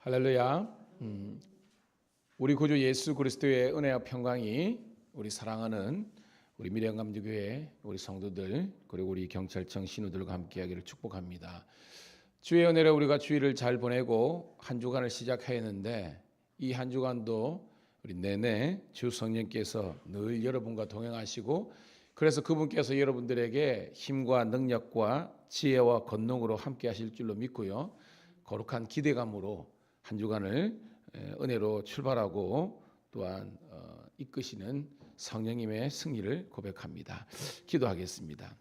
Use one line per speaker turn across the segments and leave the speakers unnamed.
할렐루야. 우리 구주 예수 그리스도의 은혜와 평강이 우리 사랑하는 우리 미래감리교회 우리 성도들 그리고 우리 경찰청 신우들과 함께하기를 축복합니다. 주의 은혜로 우리가 주일을 잘 보내고 한 주간을 시작했는데 이 한 주간도 우리 내내 주 성령께서 늘 여러분과 동행하시고 그래서 그분께서 여러분들에게 힘과 능력과 지혜와 권능으로 함께하실 줄로 믿고요. 거룩한 기대감으로 한 주간을 은혜로 출발하고 또한 이끄시는 성령님의 승리를 고백합니다. 기도하겠습니다.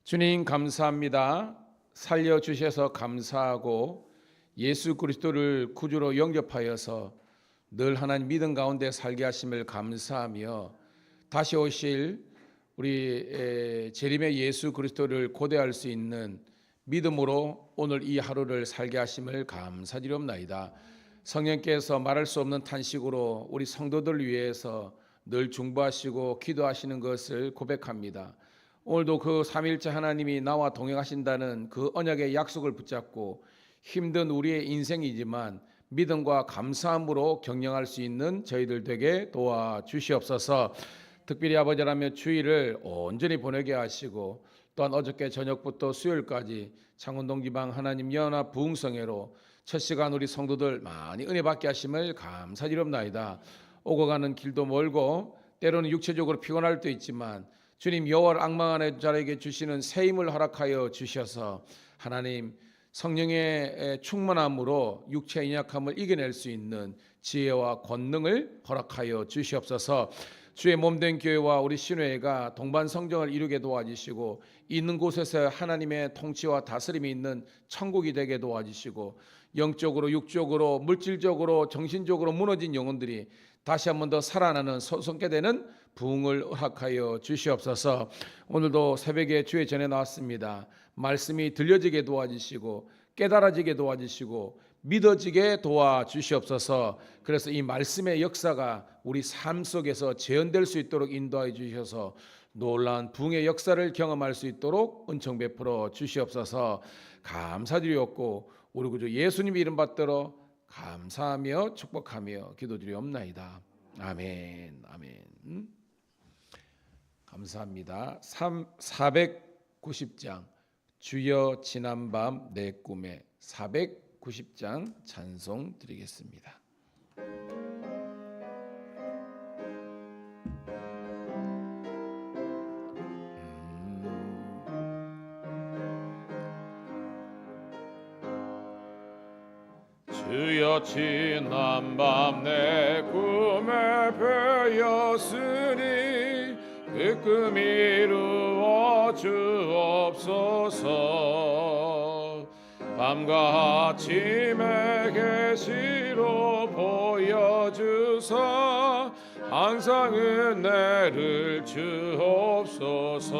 주님 감사합니다. 살려주셔서 감사하고 예수 그리스도를 구주로 영접하여서 늘 하나님 믿음 가운데 살게 하심을 감사하며 다시 오실 우리 재림의 예수 그리스도를 고대할 수 있는 믿음으로 오늘 이 하루를 살게 하심을 감사드리옵나이다. 성령께서 말할 수 없는 탄식으로 우리 성도들을 위해서 늘 중보하시고 기도하시는 것을 고백합니다. 오늘도 그 삼위일체 하나님이 나와 동행하신다는 그 언약의 약속을 붙잡고 힘든 우리의 인생이지만 믿음과 감사함으로 경영할 수 있는 저희들 되게 도와주시옵소서. 특별히 아버지라며 주일을 온전히 보내게 하시고 또한 어저께 저녁부터 수요일까지 창원동 지방 하나님 연합 부흥성회로 첫 시간 우리 성도들 많이 은혜 받게 하심을 감사드리옵나이다. 오고 가는 길도 멀고 때로는 육체적으로 피곤할 때도 있지만 주님 여호와를 앙망하는 자에게 주시는 새 힘을 허락하여 주셔서 하나님 성령의 충만함으로 육체의 연약함을 이겨낼 수 있는 지혜와 권능을 허락하여 주시옵소서. 주의 몸된 교회와 우리 신회가 동반 성정을 이루게 도와주시고 있는 곳에서 하나님의 통치와 다스림이 있는 천국이 되게 도와주시고 영적으로 육적으로 물질적으로 정신적으로 무너진 영혼들이 다시 한 번 더 살아나는 솟게 되는 부흥을 허락하여 주시옵소서. 오늘도 새벽에 주의 전에 나왔습니다. 말씀이 들려지게 도와주시고 깨달아지게 도와주시고 믿어지게 도와주시옵소서. 그래서 이 말씀의 역사가 우리 삶 속에서 재현될 수 있도록 인도하여 주셔서 놀라운 부흥의 역사를 경험할 수 있도록 은총 베풀어 주시옵소서. 감사드리옵고 우리 구주 예수님 이름 받들어 감사하며 축복하며 기도드리옵나이다. 아멘. 아멘. 감사합니다. 490장 주여 지난밤 내 꿈에 490장 찬송 드리겠습니다. 주여 지난밤 내 꿈에 배였으니 그 꿈 이루어 주옵소서. 밤과 아침에 계시로 보여주사 항상 은혜를 주옵소서.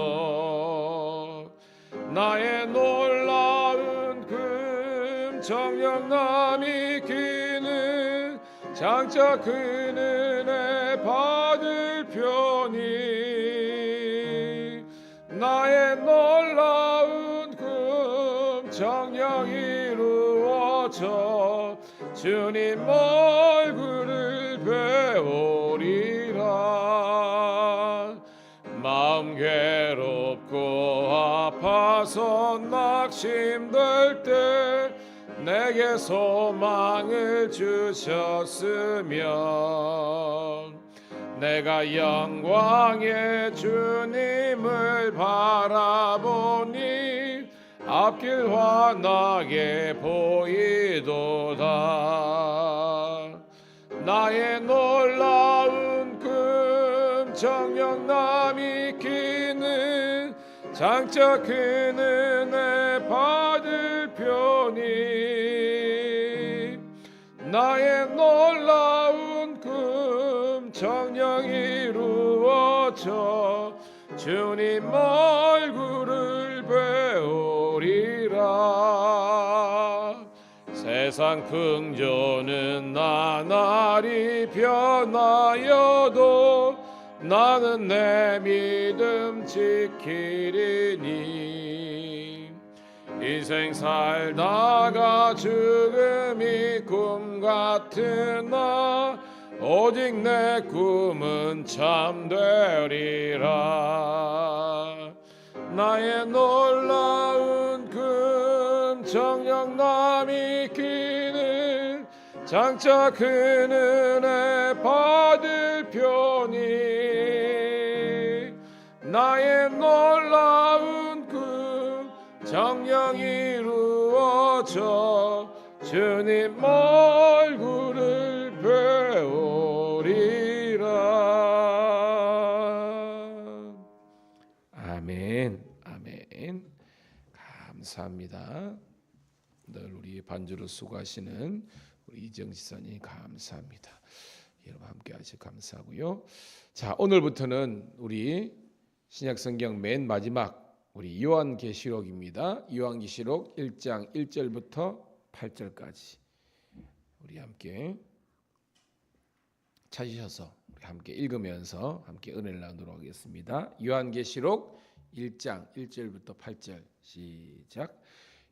나의 놀라운 금 정령남이 기는 장차 그 은혜 받을 편이 나의 놀라운 금 정령 이루어져 주님 얼굴을 배우리라. 마음 괴롭고 아파서 낙심될 때 내게 소망을 주셨으면 내가 영광의 주님을 바라보니 앞길 환하게 보이도다. 나의 놀라운 금 정령남이 기는 장차 그 은혜 받을 편이 나의 놀라운 금 정령 이루어져 주님 얼굴을 배우리라. 세상 풍조는 나날이 변하여도 나는 내 믿음 지키리니 인생 살다가 죽음이 꿈 같은 나 오직 내 꿈은 참되리라. 나의 놀라운 금 정녕 남이 끼는 장차 그 은혜 받을 편이 나의 놀라운 금 정녕 이루어져 주님 얼굴을 배우리라. 아멘. 아멘. 감사합니다. 늘 우리 반주로 수고하시는 우리 이정 지사님 감사합니다. 여러분 함께 하셔서 감사하고요. 자, 오늘부터는 우리 신약성경 맨 마지막 우리 요한계시록입니다. 요한계시록 1장 1절부터 8절까지 우리 함께 찾으셔서 우리 함께 읽으면서 함께 은혜를 나누도록 하겠습니다. 요한계시록 1장 1절부터 8절 시작.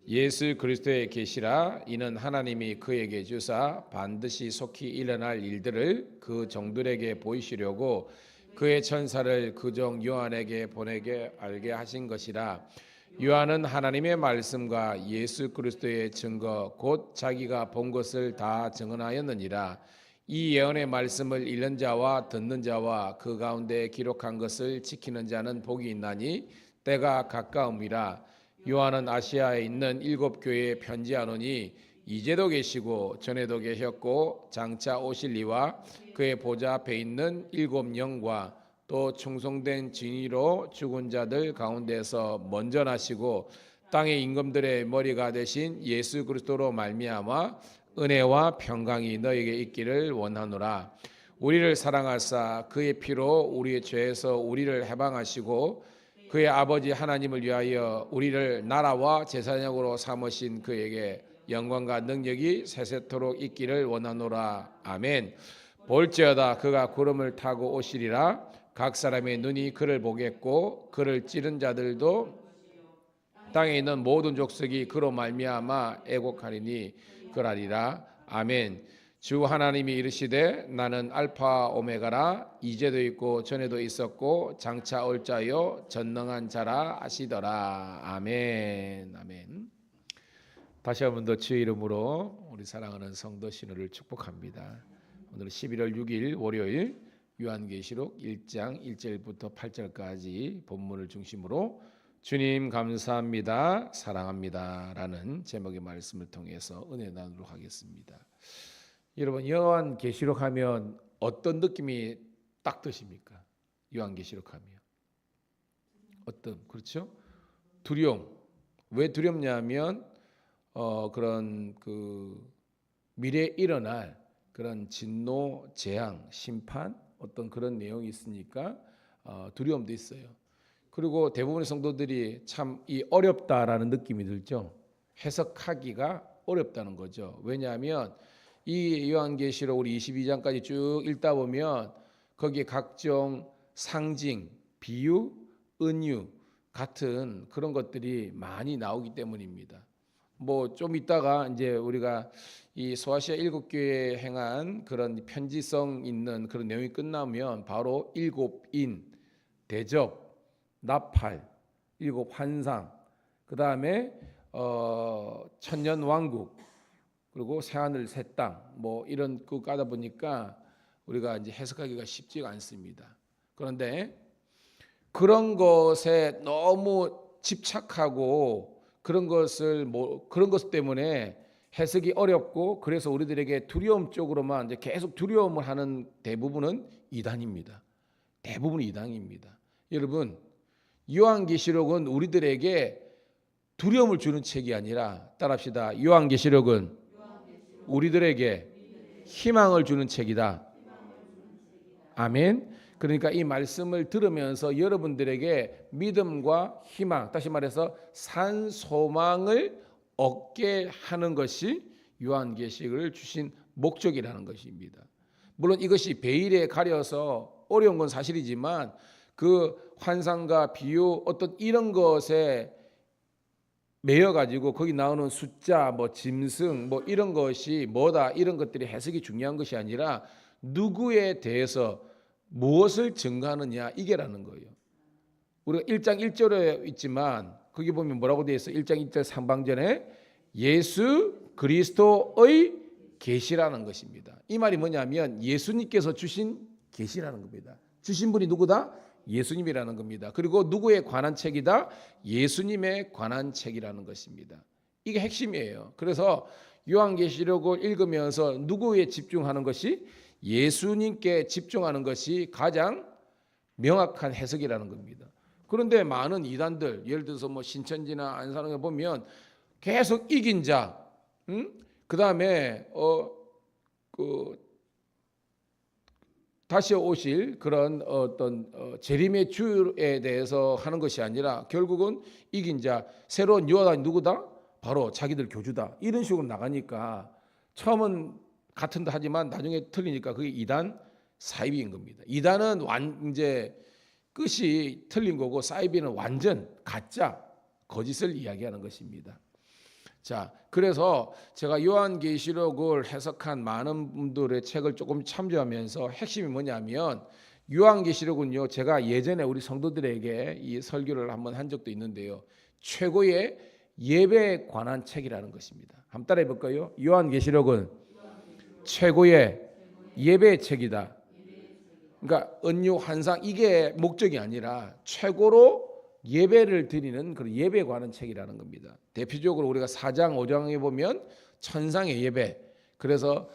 예수 그리스도의 계시라. 이는 하나님이 그에게 주사 반드시 속히 일어날 일들을 그 종들에게 보이시려고 그의 천사를 그 종 요한에게 보내게 알게 하신 것이라. 요한은 하나님의 말씀과 예수 그리스도의 증거 곧 자기가 본 것을 다 증언하였느니라. 이 예언의 말씀을 읽는 자와 듣는 자와 그 가운데 기록한 것을 지키는 자는 복이 있나니 때가 가까움이라. 요한은 아시아에 있는 7교회에 편지하노니 이제도 계시고 전에도 계셨고 장차 오실 이와 그의 보좌 앞에 있는 7 영과 또 충성된 진리로 죽은 자들 가운데서 먼저 나시고 땅의 임금들의 머리가 되신 예수 그리스도로 말미암아 은혜와 평강이 너에게 있기를 원하노라. 우리를 사랑하사 그의 피로 우리의 죄에서 우리를 해방하시고 그의 아버지 하나님을 위하여 우리를 나라와 제사장으로 삼으신 그에게 영광과 능력이 세세토록 있기를 원하노라. 아멘. 볼지어다 그가 구름을 타고 오시리라. 각 사람의 눈이 그를 보겠고 그를 찌른 자들도 땅에 있는 모든 족속이 그로 말미암아 애곡하리니 그러리라. 아멘. 주 하나님이 이르시되 나는 알파 오메가라. 이제도 있고 전에도 있었고 장차 올 자요 전능한 자라 하시더라. 아멘. 아멘. 다시 한 번 더 주의 이름으로 우리 사랑하는 성도 신우를 축복합니다. 오늘 11월 6일 월요일 요한계시록 1장 1절부터 8절까지 본문을 중심으로 주님 감사합니다, 사랑합니다 라는 제목의 말씀을 통해서 은혜 나누도록 하겠습니다. 여러분 요한계시록 하면 어떤 느낌이 딱 드십니까? 요한계시록 하면 어떤, 그렇죠? 두려움. 왜 두렵냐면 그런 그 미래에 일어날 그런 진노, 재앙, 심판 어떤 그런 내용이 있으니까 두려움도 있어요. 그리고 대부분의 성도들이 참 이 어렵다라는 느낌이 들죠. 해석하기가 어렵다는 거죠. 왜냐하면 이 요한계시록 우리 22장까지 쭉 읽다 보면 거기에 각종 상징, 비유, 은유 같은 그런 것들이 많이 나오기 때문입니다. 뭐 좀 있다가 이제 우리가 이 소아시아 7교회에 행한 그런 편지성 있는 그런 내용이 끝나면 바로 7인, 대접, 나팔, 7 환상, 그 다음에 천년 왕국, 그리고 새하늘 새 땅, 뭐 이런 거 까다 보니까 우리가 이제 해석하기가 쉽지가 않습니다. 그런데 그런 것에 너무 집착하고 그런 것 때문에 해석이 어렵고 그래서 우리들에게 두려움 쪽으로만 이제 계속 두려움을 하는 대부분은 이단입니다. 대부분 이단입니다. 여러분, 요한계시록은 우리들에게 두려움을 주는 책이 아니라 따라합시다. 요한계시록은 우리들에게 희망을 주는 책이다. 아멘. 그러니까 이 말씀을 들으면서 여러분들에게 믿음과 희망, 다시 말해서 산 소망을 얻게 하는 것이 요한계시록을 주신 목적이라는 것입니다. 물론 이것이 베일에 가려서 어려운 건 사실이지만 그 환상과 비유 어떤 이런 것에 매여 가지고 거기 나오는 숫자, 뭐 짐승, 뭐 이런 것이 뭐다 이런 것들이 해석이 중요한 것이 아니라 누구에 대해서 무엇을 증거하느냐 이게라는 거예요. 우리가 1장 1절에 있지만 거기 보면 뭐라고 되어 있어? 1장 1절 상반전에 예수 그리스도의 계시라는 것입니다. 이 말이 뭐냐면 예수님께서 주신 계시라는 겁니다. 주신 분이 누구다? 예수님이라는 겁니다. 그리고 누구에 관한 책이다? 예수님에 관한 책이라는 것입니다. 이게 핵심이에요. 그래서 요한계시록을 읽으면서 누구에 집중하는 것이? 예수님께 집중하는 것이 가장 명확한 해석이라는 겁니다. 그런데 많은 이단들, 예를 들어서 뭐 신천지나 안산홍에 보면 계속 이긴 자, 그 다음에 다시 오실 그런 어떤 재림의 주에 대해서 하는 것이 아니라 결국은 이긴 자, 새로운 유아가 누구다? 바로 자기들 교주다. 이런 식으로 나가니까 처음은 같은 듯 하지만 나중에 틀리니까 그게 이단 사이비인 겁니다. 이단은 이제 끝이 틀린 거고 사이비는 완전 가짜 거짓을 이야기하는 것입니다. 자, 그래서 제가 요한계시록을 해석한 많은 분들의 책을 조금 참조하면서 핵심이 뭐냐면 요한계시록은요, 제가 예전에 우리 성도들에게 이 설교를 한번 한 적도 있는데요, 최고의 예배에 관한 책이라는 것입니다. 한번 따라해 볼까요? 요한계시록은 최고의 예배의 책이다. 그러니까 은유 환상 이게 목적이 아니라 최고로 예배를 드리는 그런 예배에 관한 책이라는 겁니다. 대표적으로 우리가 4장 5장에 보면 천상의 예배, 그래서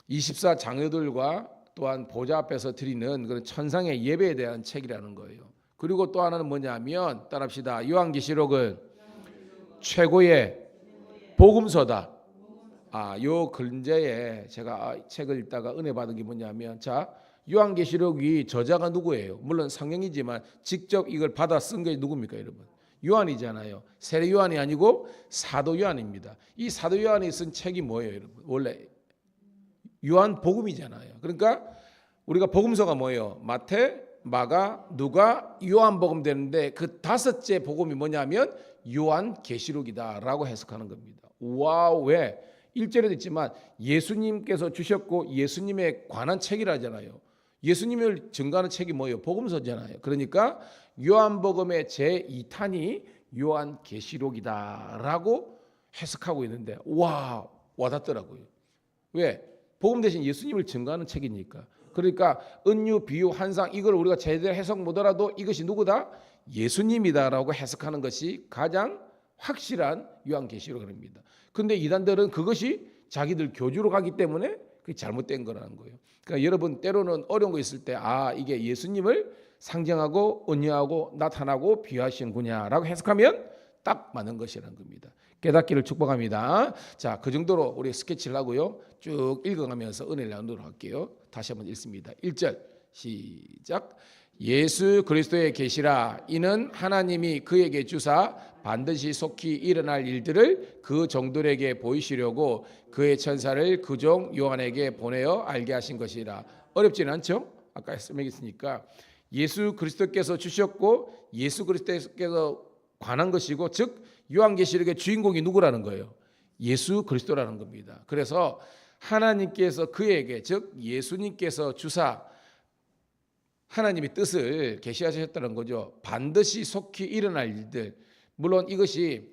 24장로들과 또한 보좌 앞에서 드리는 그런 천상의 예배에 대한 책이라는 거예요. 그리고 또 하나는 뭐냐면 따라합시다. 요한계시록은 최고의 복음서다. 요 근제에 제가 책을 읽다가 은혜 받은 게 뭐냐면, 자, 요한계시록이 저자가 누구예요? 물론 성경이지만 직접 이걸 받아 쓴 게 누굽니까, 여러분? 요한이잖아요. 세례 요한이 아니고 사도 요한입니다. 이 사도 요한이 쓴 책이 뭐예요, 여러분? 원래 요한 복음이잖아요. 그러니까 우리가 복음서가 뭐예요? 마태, 마가, 누가, 요한복음 되는데 그 다섯째 복음이 뭐냐면 요한계시록이다라고 해석하는 겁니다. 와우, 왜? 1절에도 있지만 예수님께서 주셨고 예수님에 관한 책이라잖아요. 예수님을 증거하는 책이 뭐예요? 복음서잖아요. 그러니까 요한복음의 제2탄이 요한계시록이다라고 해석하고 있는데 와닿더라고요. 왜? 복음 대신 예수님을 증거하는 책이니까. 그러니까 은유, 비유, 환상 이걸 우리가 제대로 해석 못하더라도 이것이 누구다? 예수님이다라고 해석하는 것이 가장 확실한 요한계시록입니다. 근데 이단들은 그것이 자기들 교주로 가기 때문에 그게 잘못된 거라는 거예요. 그러니까 여러분 때로는 어려운 거 있을 때 이게 예수님을 상징하고 은유하고 나타나고 비유하시는구나라고 해석하면 딱 맞는 것이라는 겁니다. 깨닫기를 축복합니다. 자, 그 정도로 우리 스케치를 하고요. 쭉 읽어가면서 은혜를 나누도록 할게요. 다시 한번 읽습니다. 1절 시작. 예수 그리스도의 계시라. 이는 하나님이 그에게 주사 반드시 속히 일어날 일들을 그 종들에게 보이시려고 그의 천사를 그 종 요한에게 보내어 알게 하신 것이라. 어렵지는 않죠? 아까 설명했으니까 예수 그리스도께서 주셨고 예수 그리스도께서 관한 것이고, 즉 요한계시록의 주인공이 누구라는 거예요? 예수 그리스도라는 겁니다. 그래서 하나님께서 그에게, 즉 예수님께서 주사 하나님의 뜻을 계시하셨다는 거죠. 반드시 속히 일어날 일들. 물론 이것이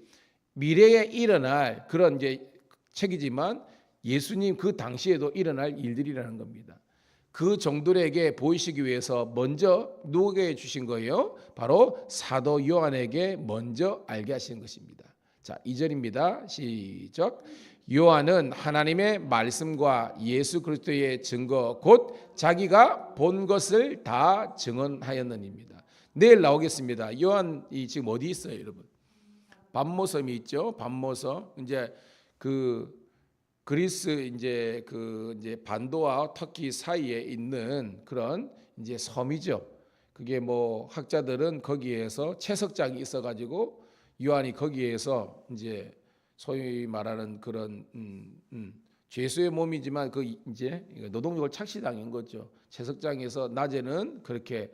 미래에 일어날 그런 이제 책이지만 예수님 그 당시에도 일어날 일들이라는 겁니다. 그 종들에게 보이시기 위해서 먼저 누구에게 주신 거예요? 바로 사도 요한에게 먼저 알게 하신 것입니다. 자, 2절입니다. 시작. 요한은 하나님의 말씀과 예수 그리스도의 증거 곧 자기가 본 것을 다 증언하였느니입니다. 내일 나오겠습니다. 요한이 지금 어디 있어요, 여러분? 밤모섬이 있죠. 밤모섬. 이제 그 그리스 이제 반도와 터키 사이에 있는 그런 이제 섬이죠. 그게 뭐 학자들은 거기에서 채석장이 있어가지고 요한이 거기에서 이제 소위 말하는 그런 죄수의 몸이지만 그 이제 노동력을 착취당한 거죠. 채석장에서 낮에는 그렇게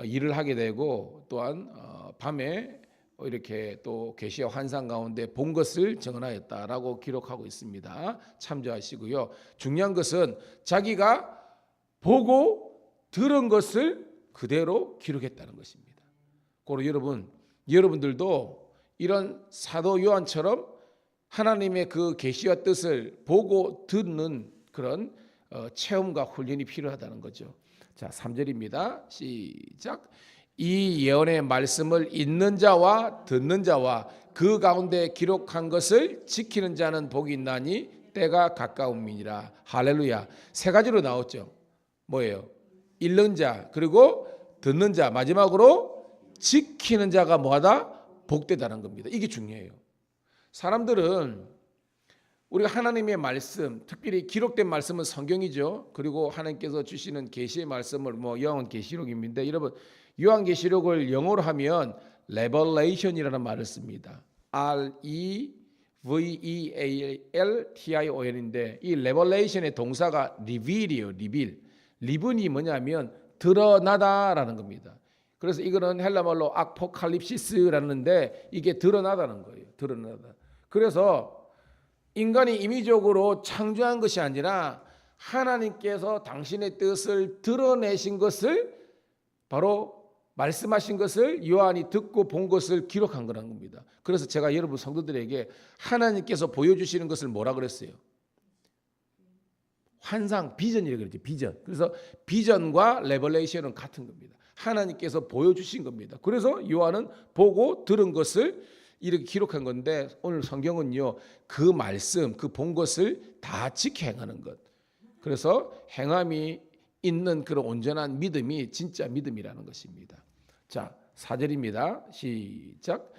일을 하게 되고 또한 밤에 이렇게 또 계시와 환상 가운데 본 것을 증언하였다라고 기록하고 있습니다. 참조하시고요. 중요한 것은 자기가 보고 들은 것을 그대로 기록했다는 것입니다. 그리고 여러분들도 이런 사도 요한처럼 하나님의 그 계시와 뜻을 보고 듣는 그런 체험과 훈련이 필요하다는 거죠. 자, 3절입니다. 시작. 이 예언의 말씀을 읽는 자와 듣는 자와 그 가운데 기록한 것을 지키는 자는 복이 있나니 때가 가까움이니라. 할렐루야. 세 가지로 나왔죠. 뭐예요? 읽는 자, 그리고 듣는 자, 마지막으로 지키는 자가 뭐하다? 복되다는 겁니다. 이게 중요해요. 사람들은 우리가 하나님의 말씀, 특별히 기록된 말씀은 성경이죠. 그리고 하나님께서 주시는 계시의 말씀을 요한계시록입니다. 여러분, 요한계시록을 영어로 하면 Revelation이라는 말을 씁니다. Revelation인데 이 Revelation의 동사가 reveal이에요. 리븐이 뭐냐면 드러나다라는 겁니다. 그래서 이거는 헬라말로 아포칼립시스라는데 이게 드러나다는 거예요. 드러나다. 그래서 인간이 임의적으로 창조한 것이 아니라 하나님께서 당신의 뜻을 드러내신 것을 바로 말씀하신 것을 요한이 듣고 본 것을 기록한 거라는 겁니다. 그래서 제가 여러분 성도들에게 하나님께서 보여주시는 것을 뭐라 그랬어요? 환상, 비전이라고 그랬죠. 비전. 그래서 비전과 레벨레이션은 같은 겁니다. 하나님께서 보여주신 겁니다. 그래서 요한은 보고 들은 것을 이렇게 기록한 건데 오늘 성경은요, 그 말씀, 그 본 것을 다 지켜 행하는 것. 그래서 행함이 있는 그런 온전한 믿음이 진짜 믿음이라는 것입니다. 자, 4절입니다. 시작.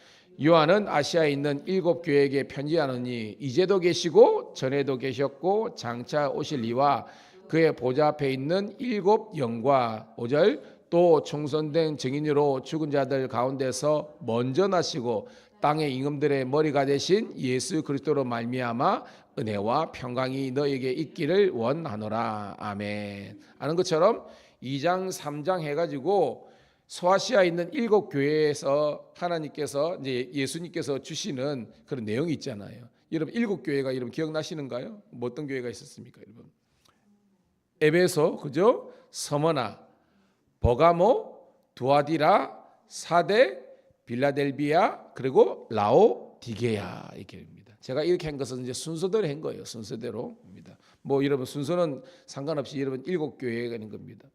요한은 아시아에 있는 7 교회에게 편지하노니 이제도 계시고 전에도 계셨고 장차 오실 이와 그의 보좌 앞에 있는 7 영과 5절 또 총선된 증인으로 죽은 자들 가운데서 먼저 나시고 땅의 임금들의 머리가 되신 예수 그리스도로 말미암아 은혜와 평강이 너에게 있기를 원하노라. 아멘. 아는 것처럼 2장 3장 해가지고 소아시아에 있는 7 교회에서 하나님께서 이제 예수님께서 주시는 그런 내용이 있잖아요. 여러분 7 교회가 여러분 기억나시는가요? 뭐 어떤 교회가 있었습니까, 여러분? 에베소, 그죠? 서머나, 버가모, 두아디라, 사데, 빌라델비아, 그리고 라오디게야 이 교회입니다. 제가 이렇게 한 것은 이제 순서대로 한 거예요. 순서대로입니다. 뭐 여러분 순서는 상관없이 여러분 7 교회가 있는 겁니다.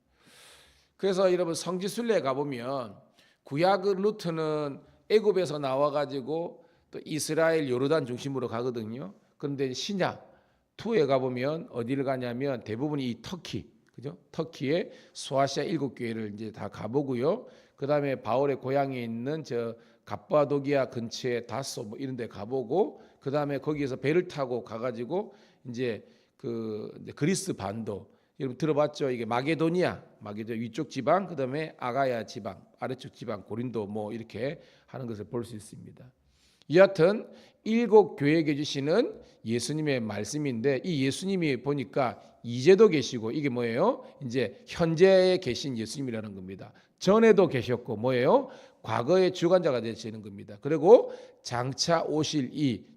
그래서 여러분 성지순례에 가보면 구약 루트는 애굽에서 나와가지고 또 이스라엘 요르단 중심으로 가거든요. 그런데 신약 2에 가보면 어디를 가냐면 대부분이 이 터키, 그죠? 터키의 소아시아 7 교회를 이제 다 가보고요. 그 다음에 바울의 고향에 있는 저 갑바도기아 근처에 다소 뭐 이런 데 가보고 그 다음에 거기에서 배를 타고 가가지고 이제 그리스 반도 여러분 들어봤죠? 이게 마게도니아 위쪽 지방, 그 다음에 아가야 지방, 아래쪽 지방 고린도 뭐 이렇게 하는 것을 볼 수 있습니다. 여하튼 7 교회에게 주시는 예수님의 말씀인데 이 예수님이 보니까 이제도 계시고 이게 뭐예요? 이제 현재에 계신 예수님이라는 겁니다. 전에도 계셨고 뭐예요? 과거의 주관자가 되시는 겁니다. 그리고 장차 오실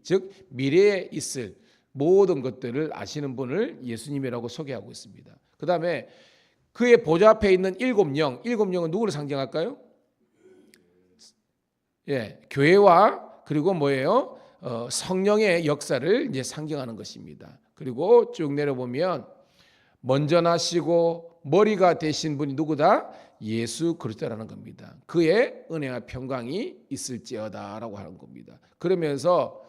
즉 미래에 있을 모든 것들을 아시는 분을 예수님이라고 소개하고 있습니다. 그 다음에 그의 보좌 앞에 있는 7 영, 7 영은 누구를 상징할까요? 예, 교회와 그리고 뭐예요? 성령의 역사를 이제 상징하는 것입니다. 그리고 쭉 내려보면 먼저 나시고 머리가 되신 분이 누구다? 예수 그리스도라는 겁니다. 그의 은혜와 평강이 있을지어다라고 하는 겁니다. 그러면서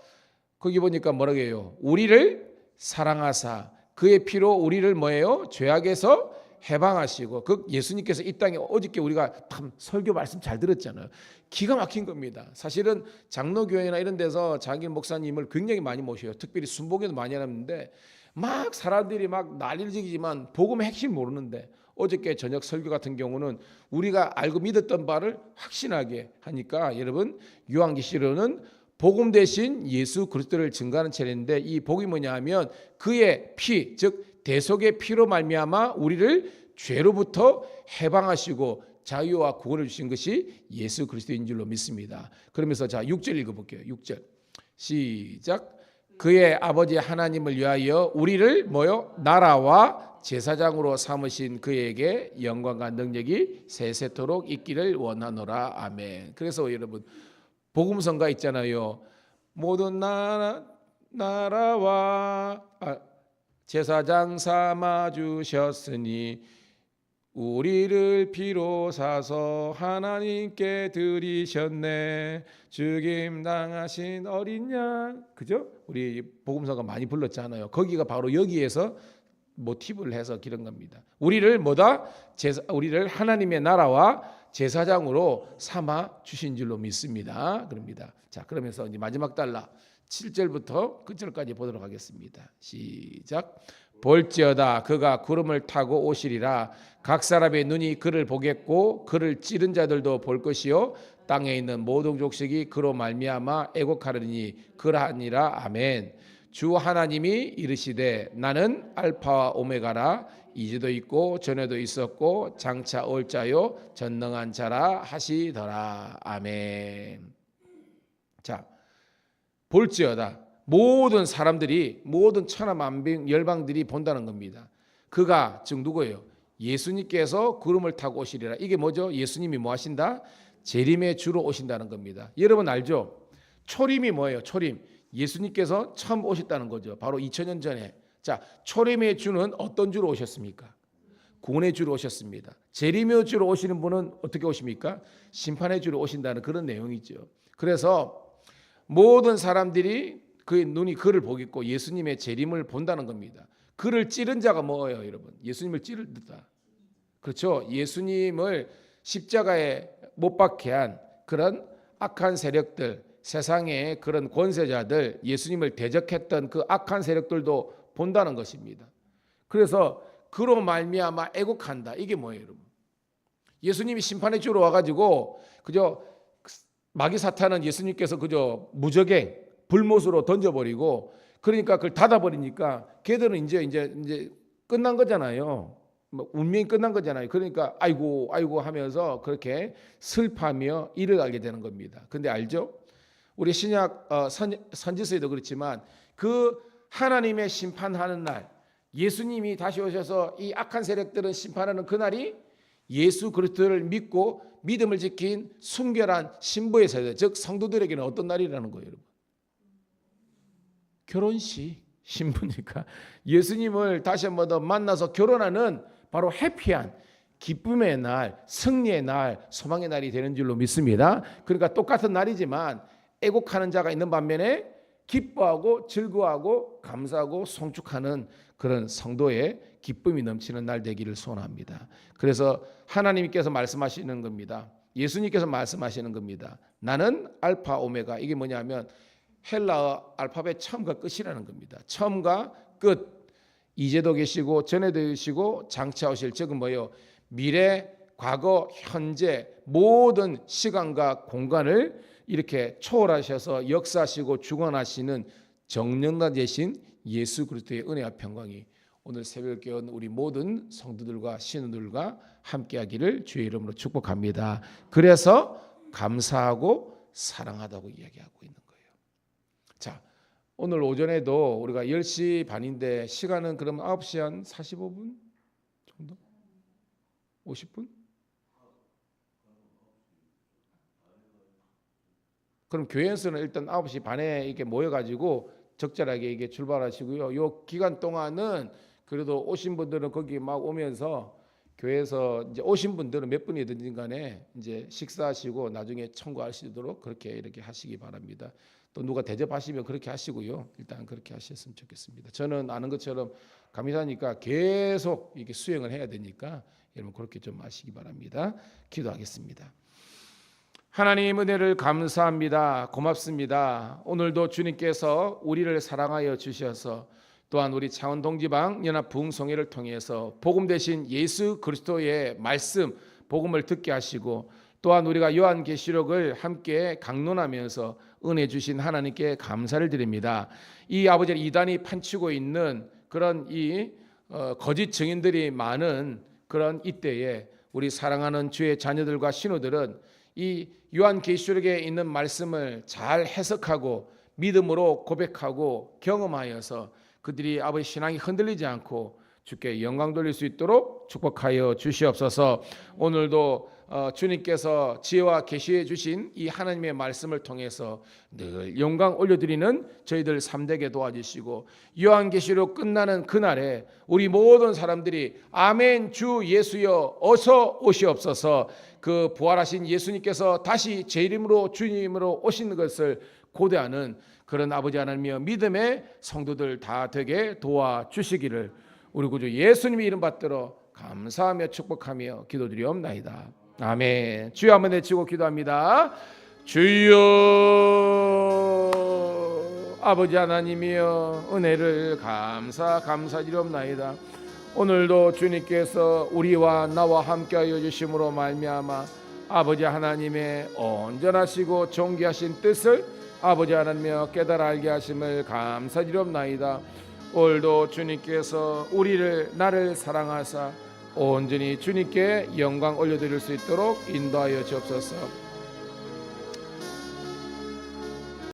거기 보니까 뭐라고 해요? 우리를 사랑하사 그의 피로 우리를 뭐예요? 죄악에서 해방하시고 그 예수님께서 이 땅에 어저께 우리가 참 설교 말씀 잘 들었잖아요. 기가 막힌 겁니다. 사실은 장로교회나 이런 데서 장인 목사님을 굉장히 많이 모셔요. 특별히 순복에도 많이 하는데 막 사람들이 막 난리를 지기지만 복음의 핵심 모르는데 어저께 저녁 설교 같은 경우는 우리가 알고 믿었던 바를 확신하게 하니까 여러분 요한계시록은 복음 대신 예수 그리스도를 증거하는 차례인데 이 복이 뭐냐 하면 그의 피, 즉 대속의 피로 말미암아 우리를 죄로부터 해방하시고 자유와 구원을 주신 것이 예수 그리스도인 줄로 믿습니다. 그러면서 자 6절 읽어볼게요. 6절 시작. 그의 아버지 하나님을 위하여 우리를 뭐요? 나라와 제사장으로 삼으신 그에게 영광과 능력이 세세토록 있기를 원하노라. 아멘. 그래서 여러분 복음성가 있잖아요. 모든 나라와 제사장 삼아 주셨으니 우리를 피로 사서 하나님께 드리셨네. 죽임 당하신 어린 양. 그죠? 우리 복음서가 많이 불렀잖아요. 거기가 바로 여기에서 모티브를 해서 기른 겁니다. 우리를 우리를 하나님의 나라와 제사장으로 삼아 주신 줄로 믿습니다. 그럽니다. 자, 그러면서 이제 마지막 달라 7절부터 끝절까지 보도록 하겠습니다. 시작. 볼지어다 그가 구름을 타고 오시리라. 각 사람의 눈이 그를 보겠고 그를 찌른 자들도 볼 것이요 땅에 있는 모든 족속이 그로 말미암아 애곡하리니 그러하니라. 아멘. 주 하나님이 이르시되 나는 알파와 오메가라. 이제도 있고 전에도 있었고 장차 올 자요 전능한 자라 하시더라. 아멘. 자, 볼지어다 모든 사람들이 모든 천하만병 열방들이 본다는 겁니다. 그가 즉 누구예요? 예수님께서 구름을 타고 오시리라. 이게 뭐죠? 예수님이 뭐 하신다? 재림의 주로 오신다는 겁니다. 여러분 알죠? 초림이 뭐예요? 초림. 예수님께서 처음 오셨다는 거죠. 바로 2000년 전에. 자, 초림의 주는 어떤 주로 오셨습니까? 구원의 주로 오셨습니다. 재림의 주로 오시는 분은 어떻게 오십니까? 심판의 주로 오신다는 그런 내용이죠. 그래서 모든 사람들이 그의 눈이 그를 보겠고 예수님의 재림을 본다는 겁니다. 그를 찌른 자가 뭐예요, 여러분? 예수님을 찌르다. 그렇죠? 예수님을 십자가에 못 박게 한 그런 악한 세력들, 세상의 그런 권세자들, 예수님을 대적했던 그 악한 세력들도 본다는 것입니다. 그래서 그로 말미암아 애곡한다. 이게 뭐예요, 여러분? 예수님이 심판의 주로 와가지고 그저 마귀 사탄은 예수님께서 그저 무적행 불못으로 던져버리고 그러니까 그걸 닫아버리니까 걔들은 이제 끝난 거잖아요. 운명이 끝난 거잖아요. 그러니까 아이고 하면서 그렇게 슬퍼하며 이를 알게 되는 겁니다. 근데 알죠? 우리 신약 선지서에도 그렇지만 그 하나님의 심판하는 날 예수님이 다시 오셔서 이 악한 세력들은 심판하는 그날이 예수 그리스도를 믿고 믿음을 지킨 순결한 신부의 세대 즉 성도들에게는 어떤 날이라는 거예요, 여러분? 결혼식 신부니까 예수님을 다시 한번 더 만나서 결혼하는 바로 해피한 기쁨의 날, 승리의 날, 소망의 날이 되는 줄로 믿습니다. 그러니까 똑같은 날이지만 애곡하는 자가 있는 반면에 기뻐하고 즐거워하고 감사하고 송축하는 그런 성도의 기쁨이 넘치는 날 되기를 소원합니다. 그래서 하나님께서 말씀하시는 겁니다. 예수님께서 말씀하시는 겁니다. 나는 알파 오메가. 이게 뭐냐면 헬라어 알파벳 처음과 끝이라는 겁니다. 처음과 끝. 이제도 계시고 전에도 계시고 장차 오실 즉은 뭐예요? 미래, 과거, 현재 모든 시간과 공간을 이렇게 초월하셔서 역사하시고 주관하시는 정령자 되신 예수 그리스도의 은혜와 평강이 오늘 새벽 깨운 우리 모든 성도들과 신우들과 함께하기를 주의 이름으로 축복합니다. 그래서 감사하고 사랑하다고 이야기하고 있는 거예요. 자, 오늘 오전에도 우리가 10시 반인데 시간은 그럼 9시 한 45분 정도? 50분? 그럼 교회에서는 일단 9시 반에 이렇게 모여가지고 적절하게 이게 출발하시고요. 요 기간 동안은 그래도 오신 분들은 거기 막 오면서 교회에서 이제 오신 분들은 몇 분이든지 간에 이제 식사하시고 나중에 청구하시도록 그렇게 이렇게 하시기 바랍니다. 또 누가 대접하시면 그렇게 하시고요. 일단 그렇게 하셨으면 좋겠습니다. 저는 아는 것처럼 감리사니까 계속 이렇게 수행을 해야 되니까 여러분 그렇게 좀 하시기 바랍니다. 기도하겠습니다. 하나님 은혜를 감사합니다. 고맙습니다. 오늘도 주님께서 우리를 사랑하여 주셔서 또한 우리 창원 동지방 연합 부흥성회를 통해서 복음 대신 예수 그리스도의 말씀 복음을 듣게 하시고 또한 우리가 요한계시록을 함께 강론하면서 은혜 주신 하나님께 감사를 드립니다. 이 아버지 이단이 판치고 있는 그런 이 거짓 증인들이 많은 그런 이때에 우리 사랑하는 주의 자녀들과 신우들은 이 요한계시록에 있는 말씀을 잘 해석하고 믿음으로 고백하고 경험하여서 그들이 아버지 신앙이 흔들리지 않고 주께 영광 돌릴 수 있도록 축복하여 주시옵소서. 오늘도 주님께서 지혜와 계시해 주신 이 하나님의 말씀을 통해서 늘 영광 올려드리는 저희들 3대게 도와주시고 요한계시록 끝나는 그날에 우리 모든 사람들이 아멘 주 예수여 어서 오시옵소서, 그 부활하신 예수님께서 다시 제 이름으로 주님으로 오시는 것을 고대하는 그런 아버지 하나님의 믿음의 성도들 다 되게 도와주시기를 우리 구주 예수님의 이름 받들어 감사하며 축복하며 기도드리옵나이다. 아멘. 주여 한번 외치고 기도합니다. 주여 아버지 하나님이여 은혜를 감사드리옵나이다. 오늘도 주님께서 우리와 나와 함께하여 주심으로 말미암아 아버지 하나님의 온전하시고 존귀하신 뜻을 아버지 하나님여 깨달아 알게 하심을 감사드리옵나이다. 오늘도 주님께서 나를 사랑하사 온전히 주님께 영광 올려드릴 수 있도록 인도하여 주옵소서.